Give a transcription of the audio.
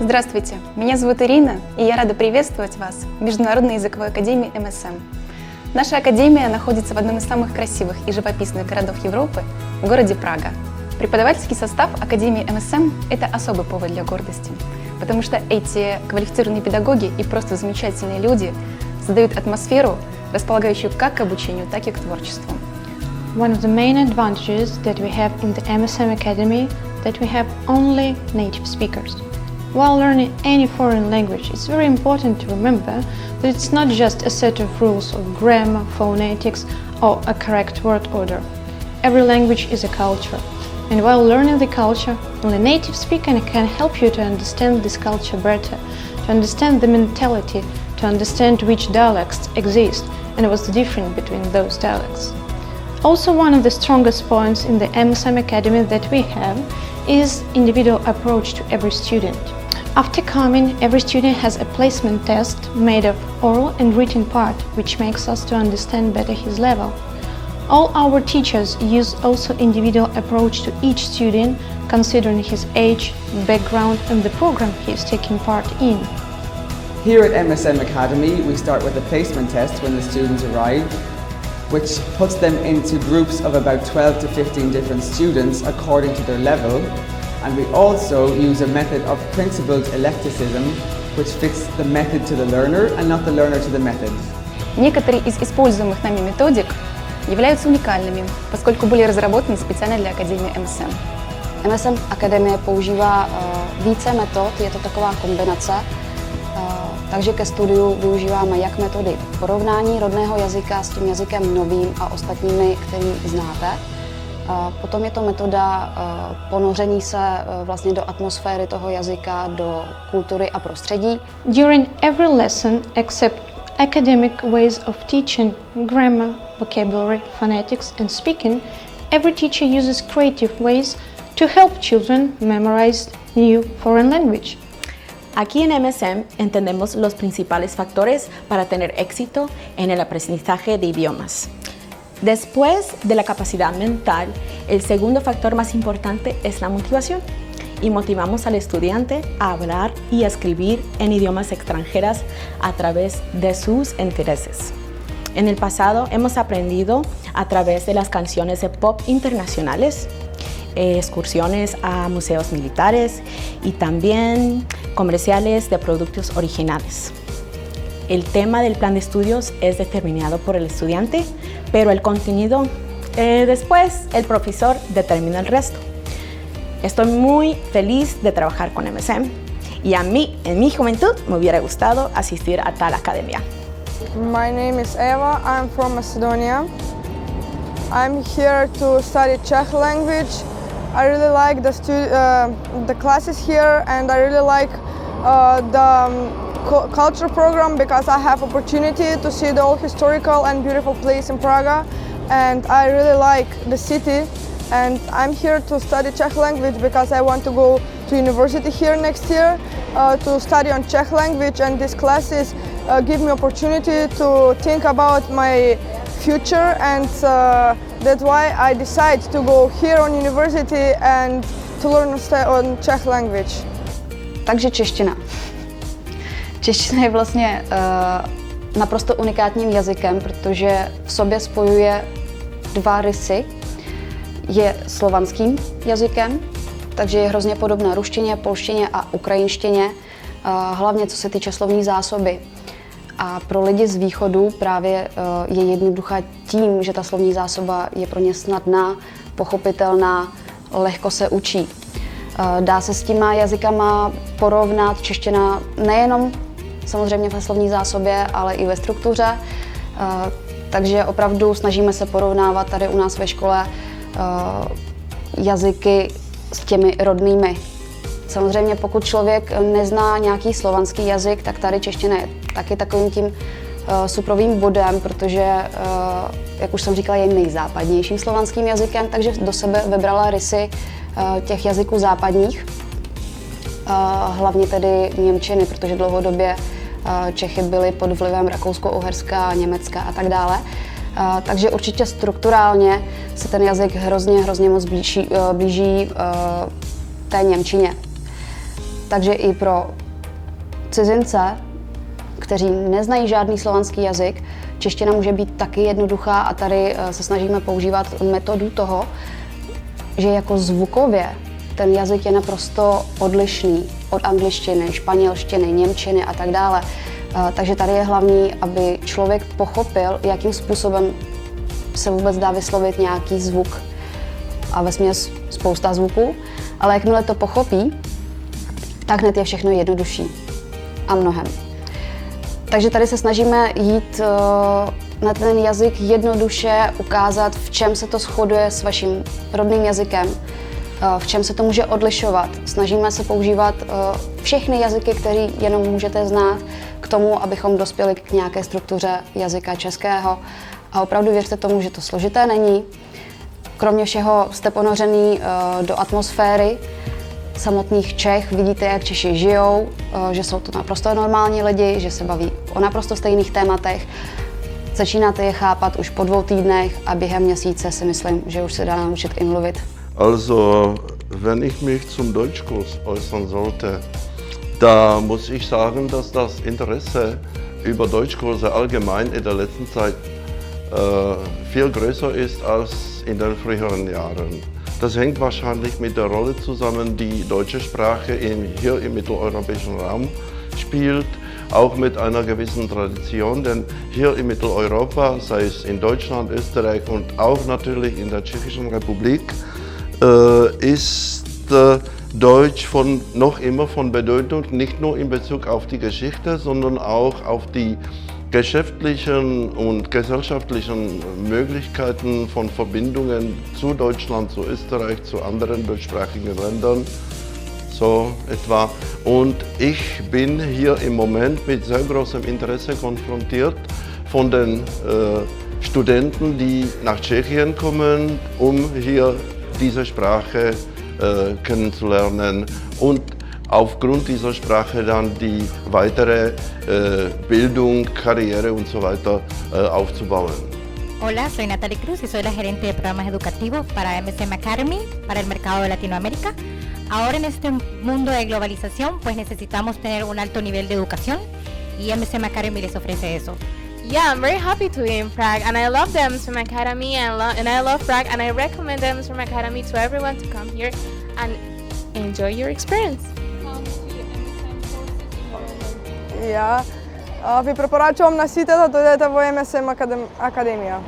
Здравствуйте, меня зовут Ирина, и я рада приветствовать вас в Международной языковой академии МСМ. Наша академия находится в одном из самых красивых и живописных городов Европы, в городе Прага. Преподавательский состав Академии МСМ – это особый повод для гордости, потому что эти квалифицированные педагоги и просто замечательные люди создают атмосферу, располагающую как к обучению, так и к творчеству. One of the main advantages that we have in the MSM Academy that we have only native speakers. While learning any foreign language, it's very important to remember that it's not just a set of rules of grammar, phonetics, or a correct word order. Every language is a culture, and while learning the culture, only native speaker can help you to understand this culture better, to understand the mentality, to understand which dialects exist and what's the difference between those dialects. Also, one of the strongest points in the MSM Academy that we have is individual approach to every student. After coming, every student has a placement test made of oral and written part, which makes us to understand better his level. All our teachers use also individual approach to each student, considering his age, background, and the program he is taking part in. Here at MSM Academy, we start with a placement test when the students arrive, which puts them into groups of about 12 to 15 different students according to their level. And we also use a method of principled eclecticism, which fits the method to the learner and not the learner to the method. Некоторые из используемых нами методик являются уникальными, поскольку были разработаны специально для Академии МСМ. MSM Akademie používá více metod, je to taková kombinace, takže ke studiu využíváme jak metody porovnání rodného jazyka s tím jazykem novým a ostatními, který znáte. Potom je to metoda ponoření se vlastně do atmosféry toho jazyka, do kultury a prostředí. During every lesson, except academic ways of teaching grammar, vocabulary, phonetics and speaking, every teacher uses creative ways to help children memorize new foreign language. Aquí en MSM entendemos los principales factores para tener éxito en el aprendizaje de idiomas. Después de la capacidad mental, el segundo factor más importante es la motivación. Y motivamos al estudiante a hablar y a escribir en idiomas extranjeros a través de sus intereses. En el pasado hemos aprendido a través de las canciones de pop internacionales, excursiones a museos militares y también comerciales de productos originales. El tema del plan de estudios es determinado por el estudiante, pero el contenido, después el profesor determina el resto. Estoy muy feliz de trabajar con MSM y a mí, en mi juventud, me hubiera gustado asistir a tal academia. My name is Eva, I'm from Macedonia. I'm here to study Czech language. I really like the classes here, and I really like the culture program because I have opportunity to see the old historical and beautiful place in Prague, and I really like the city. And I'm here to study Czech language because I want to go to university here next year to study on Czech language, and these classes give me opportunity to think about my future, and that's why I decide to go here on university and to learn on Czech language. Takže čeština. Čeština je vlastně naprosto unikátním jazykem, protože v sobě spojuje dva rysy. Je slovanským jazykem, takže je hrozně podobná ruštině, polštině a ukrajinštině, hlavně co se týče slovní zásoby. A pro lidi z východu právě je jednoduchá tím, že ta slovní zásoba je pro ně snadná, pochopitelná, lehko se učí. Dá se s těma jazykama porovnat čeština nejenom samozřejmě ve slovní zásobě, ale i ve struktuře. Takže opravdu snažíme se porovnávat tady u nás ve škole jazyky s těmi rodnými. Samozřejmě pokud člověk nezná nějaký slovanský jazyk, tak tady čeština je taky takovým tím suprovým bodem, protože, jak už jsem říkala, je nejzápadnějším slovanským jazykem, takže do sebe vybrala rysy těch jazyků západních, hlavně tedy němčiny, protože dlouhodobě Čechy byly pod vlivem Rakousko-Uherska, Německa a tak dále. Takže určitě strukturálně se ten jazyk hrozně moc blíží té němčině. Takže i pro cizince, kteří neznají žádný slovanský jazyk, čeština může být taky jednoduchá a tady se snažíme používat metodu toho, že jako zvukově ten jazyk je naprosto odlišný od angličtiny, španělštiny, němčiny a tak dále. Takže tady je hlavní, aby člověk pochopil, jakým způsobem se vůbec dá vyslovit nějaký zvuk a vesměs spousta zvuků, ale jakmile to pochopí, tak hned je všechno jednodušší a mnohem. Takže tady se snažíme jít na ten jazyk jednoduše, ukázat, v čem se to shoduje s vaším rodným jazykem, v čem se to může odlišovat. Snažíme se používat všechny jazyky, které jenom můžete znát, k tomu, abychom dospěli k nějaké struktuře jazyka českého. A opravdu věřte tomu, že to složité není. Kromě všeho jste ponořený do atmosféry samotných Čech, vidíte, jak Češi žijou, že jsou to naprosto normální lidi, že se baví o naprosto stejných tématech. Začínáte je chápat už po 2 týdnech a během měsíce si myslím, že už se dá naučit i mluvit. Also, wenn ich mich zum Deutschkurs äußern sollte, da muss ich sagen, dass das Interesse über Deutschkurse allgemein in der letzten Zeit viel größer ist als in den früheren Jahren. Das hängt wahrscheinlich mit der Rolle zusammen, die deutsche Sprache hier im mitteleuropäischen Raum spielt, auch mit einer gewissen Tradition, denn hier in Mitteleuropa, sei es in Deutschland, Österreich und auch natürlich in der Tschechischen Republik, ist Deutsch noch immer von Bedeutung, nicht nur in Bezug auf die Geschichte, sondern auch auf die geschäftlichen und gesellschaftlichen Möglichkeiten von Verbindungen zu Deutschland, zu Österreich, zu anderen deutschsprachigen Ländern, so etwa. Und ich bin hier im Moment mit sehr großem Interesse konfrontiert von den Studenten, die nach Tschechien kommen, um hier diese Sprache kennenzulernen und aufgrund dieser Sprache dann die weitere Bildung, Karriere und so weiter aufzubauen. Hola, soy Natalie Cruz y soy la gerente de programas educativos para MSM Academy, para el mercado de Latinoamérica. Ahora en este mundo de globalización, pues necesitamos tener un alto nivel de educación y MSM Academy les ofrece eso. Yeah, I'm very happy to be in Prague, and I love the MSM Academy, and I love Prague, and I recommend the MSM Academy to everyone to come here and enjoy your experience. Ja vi preporočam, da dojete v MSM Akademija.